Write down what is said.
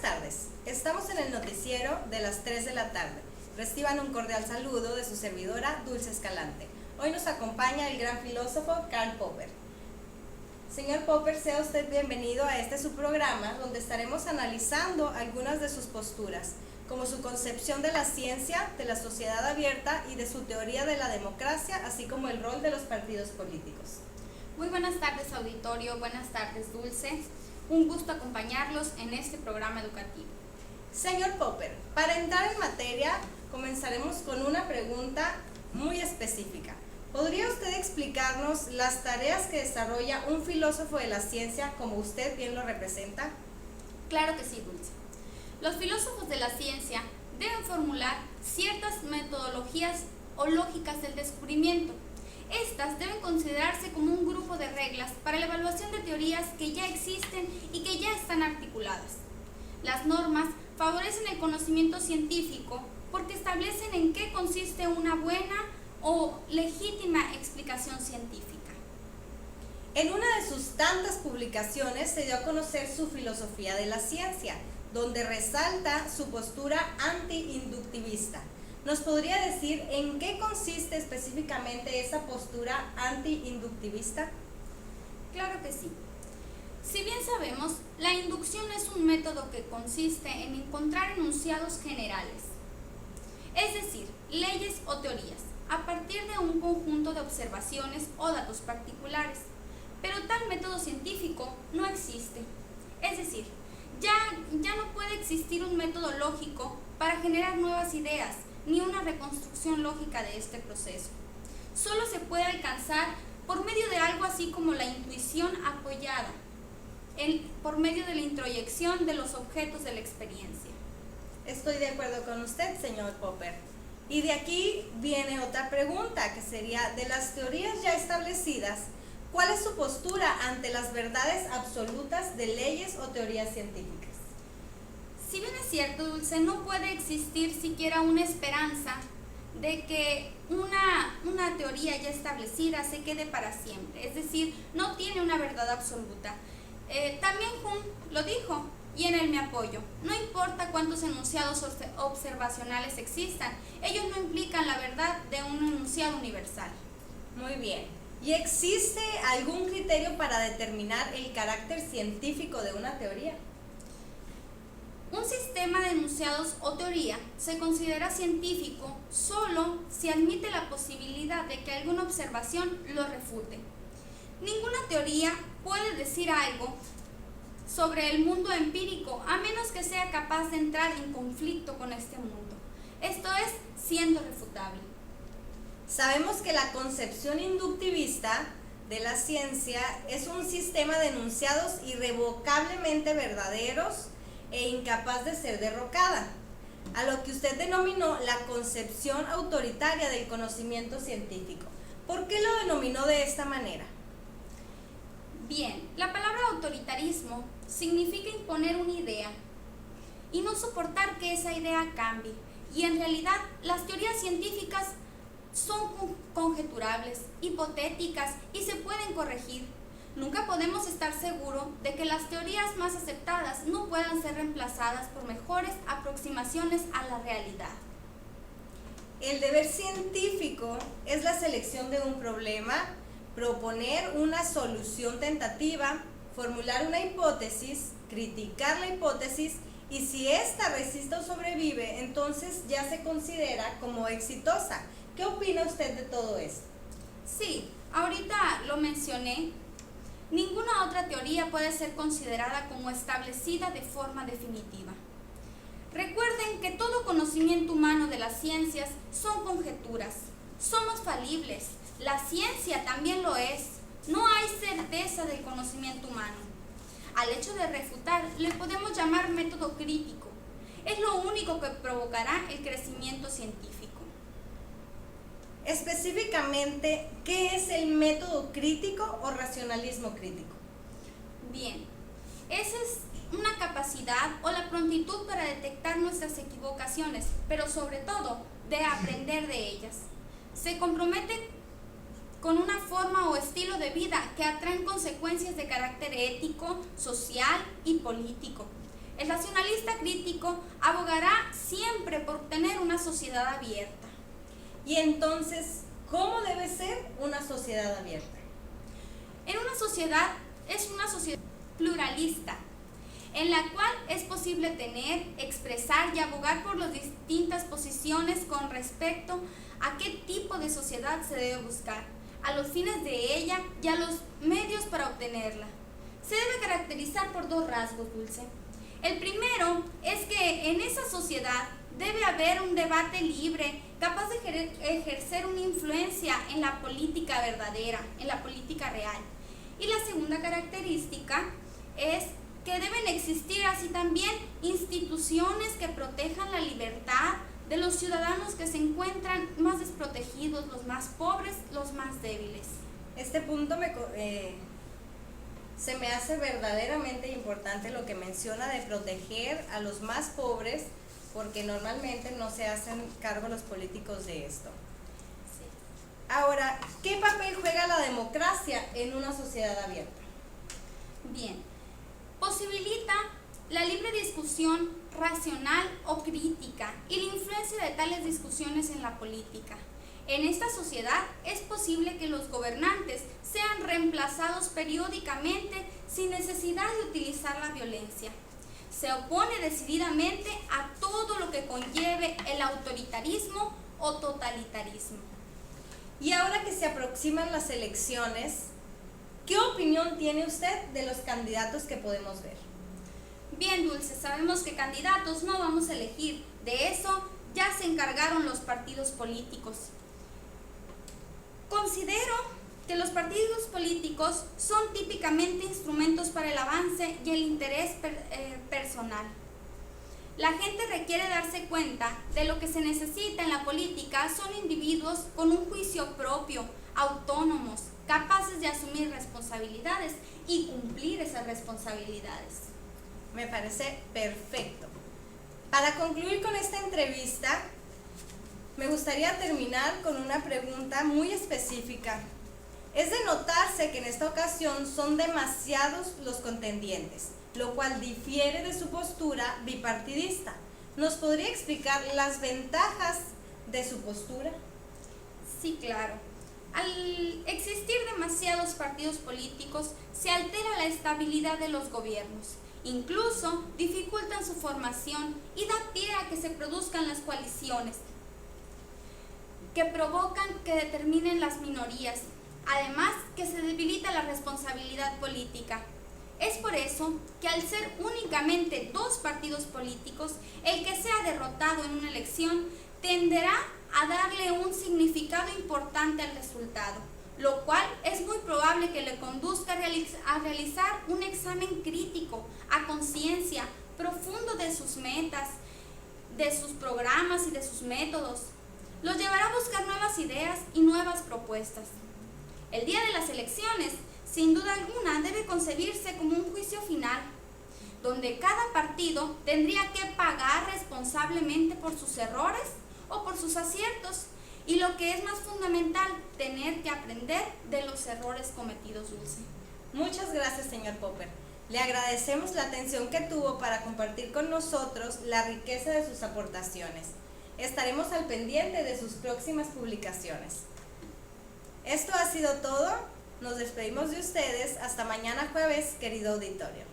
Buenas tardes, estamos en el noticiero de las 3 de la tarde. Reciban un cordial saludo de su servidora Dulce Escalante. Hoy nos acompaña el gran filósofo Karl Popper. Señor Popper, sea usted bienvenido a este su programa, donde estaremos analizando algunas de sus posturas, como su concepción de la ciencia, de la sociedad abierta y de su teoría de la democracia, así como el rol de los partidos políticos. Muy buenas tardes, auditorio, buenas tardes, Dulce. Un gusto acompañarlos en este programa educativo. Señor Popper, para entrar en materia, comenzaremos con una pregunta muy específica. ¿Podría usted explicarnos las tareas que desarrolla un filósofo de la ciencia como usted bien lo representa? Claro que sí, Dulce. Los filósofos de la ciencia deben formular ciertas metodologías o lógicas del descubrimiento. Estas deben considerarse como un grupo de reglas para la evaluación de teorías que ya existen y que ya están articuladas. Las normas favorecen el conocimiento científico porque establecen en qué consiste una buena o legítima explicación científica. En una de sus tantas publicaciones se dio a conocer su filosofía de la ciencia, donde resalta su postura anti-inductivista. ¿Nos podría decir en qué consiste específicamente esa postura anti-inductivista? Claro que sí. Si bien sabemos, la inducción es un método que consiste en encontrar enunciados generales, es decir, leyes o teorías, a partir de un conjunto de observaciones o datos particulares. Pero tal método científico no existe. Es decir, ya no puede existir un método lógico para generar nuevas ideas, ni una reconstrucción lógica de este proceso. Solo se puede alcanzar por medio de algo así como la intuición apoyada, por medio de la introyección de los objetos de la experiencia. Estoy de acuerdo con usted, señor Popper. Y de aquí viene otra pregunta, que sería, de las teorías ya establecidas, ¿cuál es su postura ante las verdades absolutas de leyes o teorías científicas? Si bien es cierto, Dulce, no puede existir siquiera una esperanza de que una teoría ya establecida se quede para siempre, es decir, no tiene una verdad absoluta. También Hume lo dijo, y en él me apoyo. No importa cuántos enunciados observacionales existan, ellos no implican la verdad de un enunciado universal. Muy bien. ¿Y existe algún criterio para determinar el carácter científico de una teoría? Un sistema de enunciados o teoría se considera científico solo si admite la posibilidad de que alguna observación lo refute. Ninguna teoría puede decir algo sobre el mundo empírico a menos que sea capaz de entrar en conflicto con este mundo. Esto es, siendo refutable. Sabemos que la concepción inductivista de la ciencia es un sistema de enunciados irrevocablemente verdaderos e incapaz de ser derrocada, a lo que usted denominó la concepción autoritaria del conocimiento científico. ¿Por qué lo denominó de esta manera? Bien, la palabra autoritarismo significa imponer una idea y no soportar que esa idea cambie, y en realidad las teorías científicas son conjeturables, hipotéticas y se pueden corregir. Nunca podemos estar seguros de que las teorías más aceptadas no puedan ser reemplazadas por mejores aproximaciones a la realidad. El deber científico es la selección de un problema, proponer una solución tentativa, formular una hipótesis, criticar la hipótesis y si ésta resiste o sobrevive, entonces ya se considera como exitosa. ¿Qué opina usted de todo esto? Sí, ahorita lo mencioné. Ninguna otra teoría puede ser considerada como establecida de forma definitiva. Recuerden que todo conocimiento humano de las ciencias son conjeturas. Somos falibles. La ciencia también lo es. No hay certeza del conocimiento humano. Al hecho de refutar le podemos llamar método crítico. Es lo único que provocará el crecimiento científico. Específicamente, ¿qué es el método crítico o racionalismo crítico? Bien, esa es una capacidad o la prontitud para detectar nuestras equivocaciones, pero sobre todo de aprender de ellas. Se compromete con una forma o estilo de vida que atraen consecuencias de carácter ético, social y político. El racionalista crítico abogará siempre por tener una sociedad abierta. Y entonces, ¿cómo debe ser una sociedad abierta? En una sociedad es una sociedad pluralista, en la cual es posible tener, expresar y abogar por las distintas posiciones con respecto a qué tipo de sociedad se debe buscar, a los fines de ella y a los medios para obtenerla. Se debe caracterizar por dos rasgos, Dulce. El primero es que en esa sociedad debe haber un debate libre, capaz de ejercer una influencia en la política verdadera, en la política real. Y la segunda característica es que deben existir así también instituciones que protejan la libertad de los ciudadanos que se encuentran más desprotegidos, los más pobres, los más débiles. Este punto se me hace verdaderamente importante lo que menciona de proteger a los más pobres, porque normalmente no se hacen cargo los políticos de esto. Sí. Ahora, ¿qué papel juega la democracia en una sociedad abierta? Bien, posibilita la libre discusión racional o crítica y la influencia de tales discusiones en la política. En esta sociedad es posible que los gobernantes sean reemplazados periódicamente sin necesidad de utilizar la violencia. Se opone decididamente a todo lo que conlleve el autoritarismo o totalitarismo. Y ahora que se aproximan las elecciones, ¿qué opinión tiene usted de los candidatos que podemos ver? Bien, Dulce, sabemos que candidatos no vamos a elegir. De eso ya se encargaron los partidos políticos. Considero que los partidos políticos son típicamente instrumentos para el avance y el interés personal. La gente requiere darse cuenta de lo que se necesita en la política son individuos con un juicio propio, autónomos, capaces de asumir responsabilidades y cumplir esas responsabilidades. Me parece perfecto. Para concluir con esta entrevista, me gustaría terminar con una pregunta muy específica. Es de notarse que en esta ocasión son demasiados los contendientes, lo cual difiere de su postura bipartidista. ¿Nos podría explicar las ventajas de su postura? Sí, claro. Al existir demasiados partidos políticos, se altera la estabilidad de los gobiernos. Incluso dificultan su formación y da pie a que se produzcan las coaliciones, que provocan que determinen las minorías. Además, que se debilita la responsabilidad política. Es por eso que al ser únicamente dos partidos políticos, el que sea derrotado en una elección tenderá a darle un significado importante al resultado, lo cual es muy probable que le conduzca a realizar un examen crítico, a conciencia, profundo de sus metas, de sus programas y de sus métodos. Los llevará a buscar nuevas ideas y nuevas propuestas. El día de las elecciones, sin duda alguna, debe concebirse como un juicio final, donde cada partido tendría que pagar responsablemente por sus errores o por sus aciertos, y lo que es más fundamental, tener que aprender de los errores cometidos, Dulce. Muchas gracias, señor Popper. Le agradecemos la atención que tuvo para compartir con nosotros la riqueza de sus aportaciones. Estaremos al pendiente de sus próximas publicaciones. Esto ha sido todo. Nos despedimos de ustedes. Hasta mañana jueves, querido auditorio.